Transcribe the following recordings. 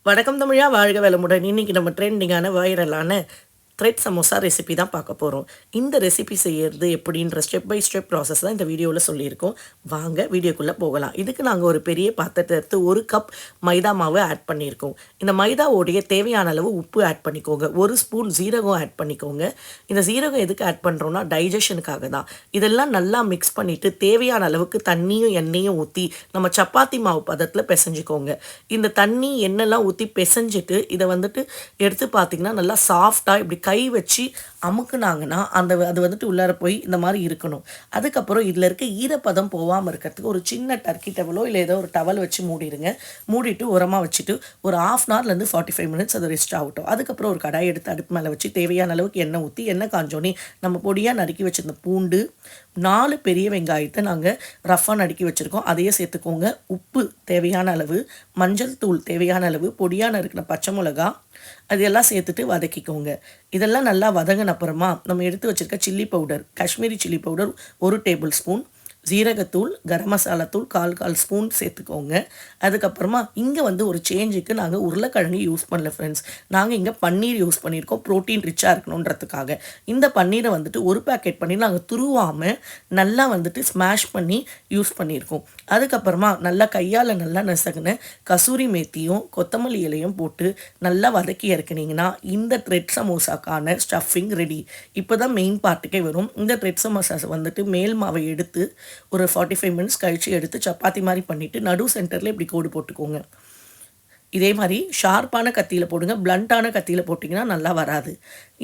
வணக்கம் தமிழா, வாழ்க வளமுடன். இன்னைக்கு நம்ம ட்ரெண்டிங்கான வைரலான த்ரெட் சமோசா ரெசிபி தான் பார்க்க போகிறோம். இந்த ரெசிபி செய்யறது எப்படின்ற ஸ்டெப் பை ஸ்டெப் ப்ராசஸ் தான் இந்த வீடியோவில் சொல்லியிருக்கோம். வாங்க வீடியோக்குள்ளே போகலாம். இதுக்கு நாங்கள் ஒரு பெரிய பாத்திரத்தை எடுத்து 1 கப் மைதா மாவு ஆட் பண்ணியிருக்கோம். இந்த மைதாவோடைய தேவையான அளவு உப்பு ஆட் பண்ணிக்கோங்க. 1 ஸ்பூன் ஜீரகம் ஆட் பண்ணிக்கோங்க. இந்த ஜீரகம் எதுக்கு ஆட் பண்ணுறோன்னா டைஜஷனுக்காக தான். இதெல்லாம் நல்லா மிக்ஸ் பண்ணிவிட்டு தேவையான அளவுக்கு தண்ணியும் எண்ணெயும் ஊற்றி நம்ம சப்பாத்தி மாவு பதத்தில் பிசைஞ்சிக்கோங்க. இந்த தண்ணி எண்ணெய்லாம் ஊற்றி பிசைஞ்சிட்டு இதை வந்துட்டு எடுத்து பார்த்திங்கன்னா நல்லா சாஃப்டாக இப்படி கை வச்சு அமுக்குனாங்கன்னா அது வந்துட்டு உள்ளார போய் இந்த மாதிரி இருக்கணும். அதுக்கப்புறம் இதில் இருக்க ஈரப்பதம் போகாமல் இருக்கிறதுக்கு ஒரு சின்ன டர்க்கி டவலோ இல்லை ஏதோ ஒரு டவல் வச்சு மூடிடுங்க. மூடிட்டு உரமாக வச்சுட்டு ஒரு 1/2 hourலேருந்து 45 minutes அது ரெஸ்ட் ஆகட்டும். அதுக்கப்புறம் ஒரு கடாய் எடுத்து அடுப்பு மேலே வச்சு தேவையான அளவுக்கு எண்ணெய் ஊற்றி எண்ணெய் காஞ்சோன்னே நம்ம பொடியாக நறுக்கி வச்சுருந்த பூண்டு, 4 பெரிய வெங்காயத்தை நாங்கள் ரஃபாக நறுக்கி வச்சுருக்கோம், அதையே சேர்த்துக்கோங்க. உப்பு தேவையான அளவு, மஞ்சள் தூள் தேவையான அளவு, பொடியாக நறுக்கின பச்சை மிளகா அதெல்லாம் சேர்த்துட்டு வதக்கிக்கோங்க. இதெல்லாம் நல்லா வதங்கின அப்புறமா நம்ம எடுத்து வச்சுருக்க chilli powder, Kashmiri chilli powder 1 table spoon, ஜீரகத்தூள், கரம் மசாலா தூள் 1/4 ஸ்பூன் சேர்த்துக்கோங்க. அதுக்கப்புறமா இங்கே வந்து ஒரு சேஞ்சுக்கு நாங்கள் உருளைக்கிழங்கு யூஸ் பண்ணல ஃப்ரெண்ட்ஸ். நாங்கள் இங்கே பன்னீர் யூஸ் பண்ணியிருக்கோம், ப்ரோட்டீன் ரிச்சாக இருக்கணுன்றதுக்காக. இந்த பன்னீரை வந்துட்டு ஒரு பேக்கெட் பன்னீர் நாங்கள் துருவாமல் நல்லா வந்துட்டு ஸ்மாஷ் பண்ணி யூஸ் பண்ணியிருக்கோம். அதுக்கப்புறமா நல்லா கையால் நல்லா நசுக்குன்னு கசூரி மேத்தியும் கொத்தமல்லி இலையும் போட்டு நல்லா வதக்கி இறக்குனீங்கன்னா இந்த த்ரெட் சமோசாக்கான ஸ்டஃபிங் ரெடி. இப்போ தான் மெயின் பார்ட்டுக்கே வரும். இந்த த்ரெட் சமோசா வந்துட்டு மேல் மாவை எடுத்து ஒரு 45 minutes கழித்து எடுத்து சப்பாத்தி மாதிரி பண்ணிவிட்டு நடு சென்டரில் இப்படி கோடு போட்டுக்கோங்க. இதே மாதிரி ஷார்ப்பான கத்தியில் போடுங்க. பிளண்ட்டான கத்தியில் போட்டிங்கன்னா நல்லா வராது.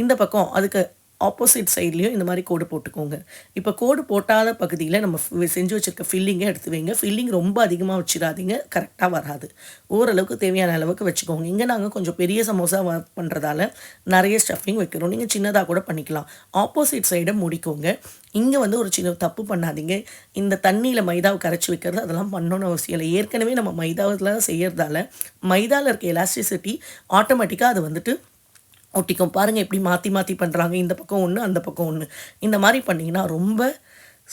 இந்த பக்கம் அதுக்கு ஆப்போசிட் சைட்லேயும் இந்த மாதிரி கோடு போட்டுக்கோங்க. இப்போ கோடு போட்டாத பகுதியில் நம்ம செஞ்சு வச்சுருக்க ஃபில்லிங்கை எடுத்து வைங்க. ஃபில்லிங் ரொம்ப அதிகமாக வச்சிடாதீங்க, கரெக்டாக வராது. ஓரளவுக்கு தேவையான அளவுக்கு வச்சுக்கோங்க. இங்கே நாங்கள் கொஞ்சம் பெரிய சமோசா பண்ணுறதால நிறைய ஸ்டஃபிங் வைக்கிறோம். நீங்கள் சின்னதாக கூட பண்ணிக்கலாம். ஆப்போசிட் சைடை முடிக்கோங்க. இங்கே வந்து ஒரு சின்ன தப்பு பண்ணாதீங்க. இந்த தண்ணியில் மைதாவை கரைச்சி வைக்கிறது அதெல்லாம் பண்ணணும்னு அவசியம் இல்லை. ஏற்கனவே நம்ம மைதாவில் செய்கிறதால மைதாவில் இருக்க எலாஸ்டிசிட்டி ஆட்டோமேட்டிக்காக அது வந்துட்டு ஒட்டிக்கும். பாருங்கள் எப்படி மாற்றி மாற்றி பண்ணுறாங்க. இந்த பக்கம் ஒன்று, அந்த பக்கம் ஒன்று. இந்த மாதிரி பண்ணிங்கன்னா ரொம்ப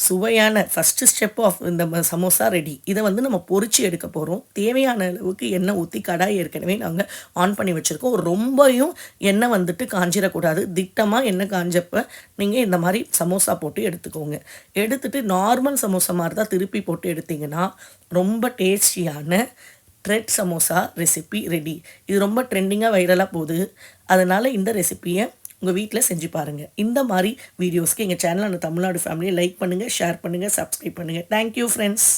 சுவையான ஃபஸ்ட்டு ஸ்டெப் ஆஃப் இந்த சமோசா ரெடி. இதை வந்து நம்ம பொரிச்சு எடுக்க போகிறோம். தேவையான அளவுக்கு எண்ணெய் ஊற்றி கடாய் ஏற்கனவே நாங்கள் ஆன் பண்ணி வச்சுருக்கோம். ரொம்பவும் எண்ணெய் வந்துட்டு காஞ்சிடக்கூடாது. திட்டமாக எண்ணெய் காஞ்சப்போ நீங்கள் இந்த மாதிரி சமோசா போட்டு எடுத்துக்கோங்க. எடுத்துகிட்டு நார்மல் சமோசா மாதிரி தான் திருப்பி போட்டு எடுத்திங்கன்னா ரொம்ப டேஸ்டியான த்ரெட் சமோசா ரெசிபி ரெடி. இது ரொம்ப ட்ரெண்டிங்காக வைரலாக போகுது. அதனால் இந்த ரெசிப்பியை உங்கள் வீட்டில் செஞ்சு பாருங்கள். இந்த மாதிரி வீடியோஸ்க்கு எங்கள் சேனலான தமிழ்நாடு ஃபேமிலியை லைக் பண்ணுங்கள், ஷேர் பண்ணுங்கள், சப்ஸ்கிரைப் பண்ணுங்கள். Thank you friends.